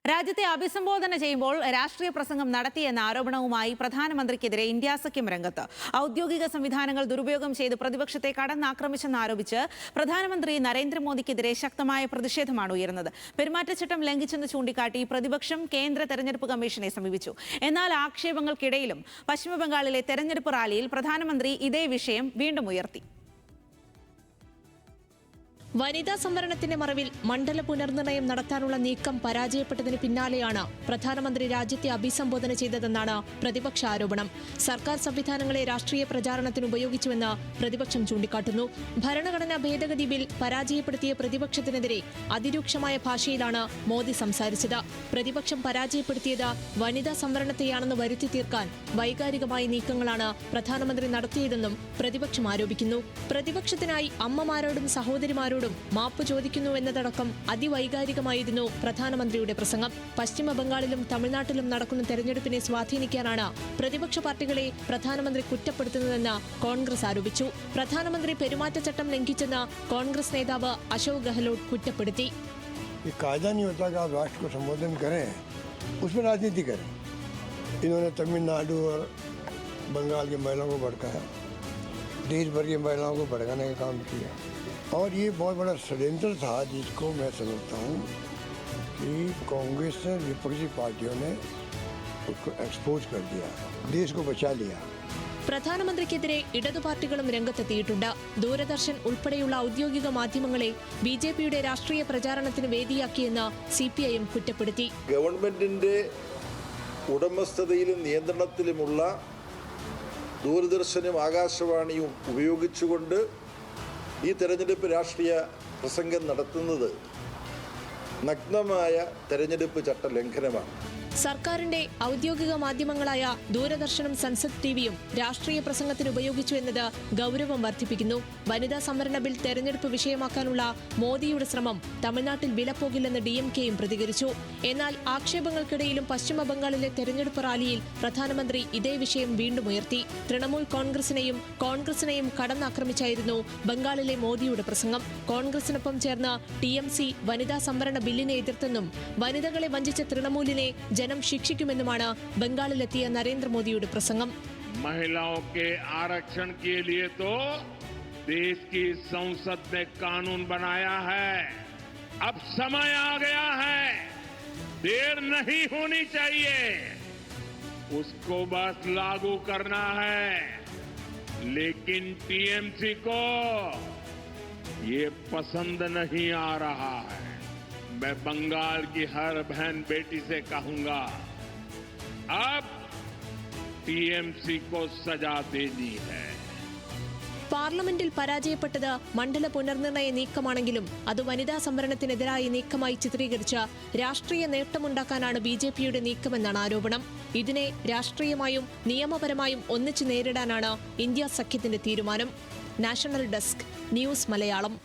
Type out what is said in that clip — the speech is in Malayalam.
രാജ്യത്തെ അഭിസംബോധന ചെയ്യുമ്പോൾ രാഷ്ട്രീയ പ്രസംഗം നടത്തിയെന്ന ആരോപണവുമായി പ്രധാനമന്ത്രിക്കെതിരെ ഇന്ത്യ സഖ്യം രംഗത്ത്. ഔദ്യോഗിക സംവിധാനങ്ങൾ ദുരുപയോഗം ചെയ്ത് പ്രതിപക്ഷത്തെ കടന്നാക്രമിച്ചെന്നാരോപിച്ച് പ്രധാനമന്ത്രി നരേന്ദ്രമോദിക്കെതിരെ ശക്തമായ പ്രതിഷേധമാണ് ഉയർന്നത്. പെരുമാറ്റച്ചട്ടം ലംഘിച്ചെന്ന് ചൂണ്ടിക്കാട്ടി പ്രതിപക്ഷം കേന്ദ്ര തെരഞ്ഞെടുപ്പ് കമ്മീഷനെ സമീപിച്ചു. എന്നാൽ ആക്ഷേപങ്ങൾക്കിടയിലും പശ്ചിമബംഗാളിലെ തെരഞ്ഞെടുപ്പ് റാലിയിൽ പ്രധാനമന്ത്രി ഇതേ വിഷയം വീണ്ടും ഉയർത്തി. വനിതാ സംവരണത്തിന്റെ മറവിൽ മണ്ഡല പുനർനിർണയം നടത്താനുള്ള നീക്കം പരാജയപ്പെട്ടതിന് പിന്നാലെയാണ് പ്രധാനമന്ത്രി രാജ്യത്തെ അഭിസംബോധന ചെയ്തതെന്നാണ് പ്രതിപക്ഷ ആരോപണം. സർക്കാർ സംവിധാനങ്ങളെ രാഷ്ട്രീയ പ്രചാരണത്തിന് ഉപയോഗിച്ചുവെന്ന് പ്രതിപക്ഷം ചൂണ്ടിക്കാട്ടുന്നു. ഭരണഘടനാ ഭേദഗതി ബിൽ പരാജയപ്പെടുത്തിയ പ്രതിപക്ഷത്തിനെതിരെ അതിരൂക്ഷമായ ഭാഷയിലാണ് മോദി സംസാരിച്ചത്. പ്രതിപക്ഷം പരാജയപ്പെടുത്തിയത് വനിതാ സംവരണത്തെയാണെന്ന് വരുത്തി തീർക്കാൻ വൈകാരികമായ നീക്കങ്ങളാണ് പ്രധാനമന്ത്രി നടത്തിയതെന്നും പ്രതിപക്ഷം ആരോപിക്കുന്നു. പ്രതിപക്ഷത്തിനായി അമ്മമാരോടും സഹോദരിമാരോടും മാപ്പ് ചോദിക്കുന്നു എന്നതടക്കം അതിവൈകാരികമായിരുന്നു പ്രധാനമന്ത്രിയുടെ പ്രസംഗം. പശ്ചിമ ബംഗാളിലും തമിഴ്നാട്ടിലും നടക്കുന്ന തെരഞ്ഞെടുപ്പിനെ സ്വാധീനിക്കാനാണ് പ്രതിപക്ഷ പാർട്ടികളെ പ്രധാനമന്ത്രി കുറ്റപ്പെടുത്തുന്നതെന്ന് കോൺഗ്രസ് ആരോപിച്ചു. പ്രധാനമന്ത്രി പെരുമാറ്റച്ചട്ടം ലംഘിച്ചെന്ന് കോൺഗ്രസ് നേതാവ് അശോക് ഗെഹ്ലോട്ട് കുറ്റപ്പെടുത്തി. इन्होंने तमिलनाडु और बंगाल की महिलाओं को भड़काया, देश भर की महिलाओं को भड़काने का काम किया और ये बहुत बड़ा षड्यंत्र था जिसको मैं समझता हूँ कि कांग्रेस ने विपक्षी पार्टियों ने उसको एक्सपोज कर दिया, देश को बचा लिया. പ്രധാനമന്ത്രിക്കെതിരെ ഇടതു പാർട്ടികളും രംഗത്തെത്തിയിട്ടുണ്ട്. ദൂരദർശൻ ഉൾപ്പെടെയുള്ള ഔദ്യോഗിക മാധ്യമങ്ങളെ ബിജെപിയുടെ രാഷ്ട്രീയ പ്രചാരണത്തിന് വേദിയാക്കിയെന്ന് CPIM കുറ്റപ്പെടുത്തി. ഗവൺമെന്റിന്റെ ഉടമസ്ഥതയിലും നിയന്ത്രണത്തിലുമുള്ള ദൂരദർശനും ആകാശവാണിയും ഉപയോഗിച്ചുകൊണ്ട് ഈ തെരഞ്ഞെടുപ്പ് രാഷ്ട്രീയ പ്രസംഗം നടത്തുന്നത് നഗ്നമായ തെരഞ്ഞെടുപ്പ് ചട്ടലംഘനമാണ്. സർക്കാരിന്റെ ഔദ്യോഗിക മാധ്യമങ്ങളായ ദൂരദർശനും സൻസദ് ടിവിയും രാഷ്ട്രീയ പ്രസംഗത്തിന് ഉപയോഗിച്ചു എന്നത് ഗൗരവം വർദ്ധിപ്പിക്കുന്നു. വനിതാ സംവരണ ബിൽ തെരഞ്ഞെടുപ്പ് വിഷയമാക്കാനുള്ള മോദിയുടെ ശ്രമം തമിഴ്നാട്ടിൽ വിലപ്പോകില്ലെന്ന് DMKയും പ്രതികരിച്ചു. എന്നാൽ ആക്ഷേപങ്ങൾക്കിടയിലും പശ്ചിമ ബംഗാളിലെ തെരഞ്ഞെടുപ്പ് റാലിയിൽ പ്രധാനമന്ത്രി ഇതേ വിഷയം വീണ്ടും ഉയർത്തി. തൃണമൂൽ കോൺഗ്രസിനെയും കടന്നാക്രമിച്ചായിരുന്നു ബംഗാളിലെ മോദിയുടെ പ്രസംഗം. കോൺഗ്രസിനൊപ്പം ചേർന്ന് TMC വനിതാ സംവരണ ബില്ലിനെ എതിർത്തെന്നും വനിതകളെ വഞ്ചിച്ച തൃണമൂലിനെ ജനം ശിക്ഷിക്കുമെന്നുമാണ് ബംഗാളിലെത്തിയ നരേന്ദ്രമോദിയുടെ പ്രസംഗം. महिलाओं के आरक्षण के लिए तो देश की संसद ने कानून बनाया है. अब समय आ गया है, देर नहीं होनी चाहिए, उसको बस लागू करना है. लेकिन TMC को ये पसंद नहीं आ रहा है. मैं बंगाल की हर बहन बेटी से कहूंगा, अब TMC को सजा देनी है. പാർലമെന്റിൽ പരാജയപ്പെട്ടത് മണ്ഡല പുനർനിർണയ നീക്കമാണെങ്കിലും അത് വനിതാ സംവരണത്തിനെതിരായ നീക്കമായി ചിത്രീകരിച്ച് രാഷ്ട്രീയ നേട്ടമുണ്ടാക്കാനാണ് BJPയുടെ നീക്കമെന്നാണ് ആരോപണം. ഇതിനെ രാഷ്ട്രീയമായും നിയമപരമായും ഒന്നിച്ചു നേരിടാനാണ് ഇന്ത്യ സഖ്യത്തിന്റെ തീരുമാനം. National desk, news Malayalam.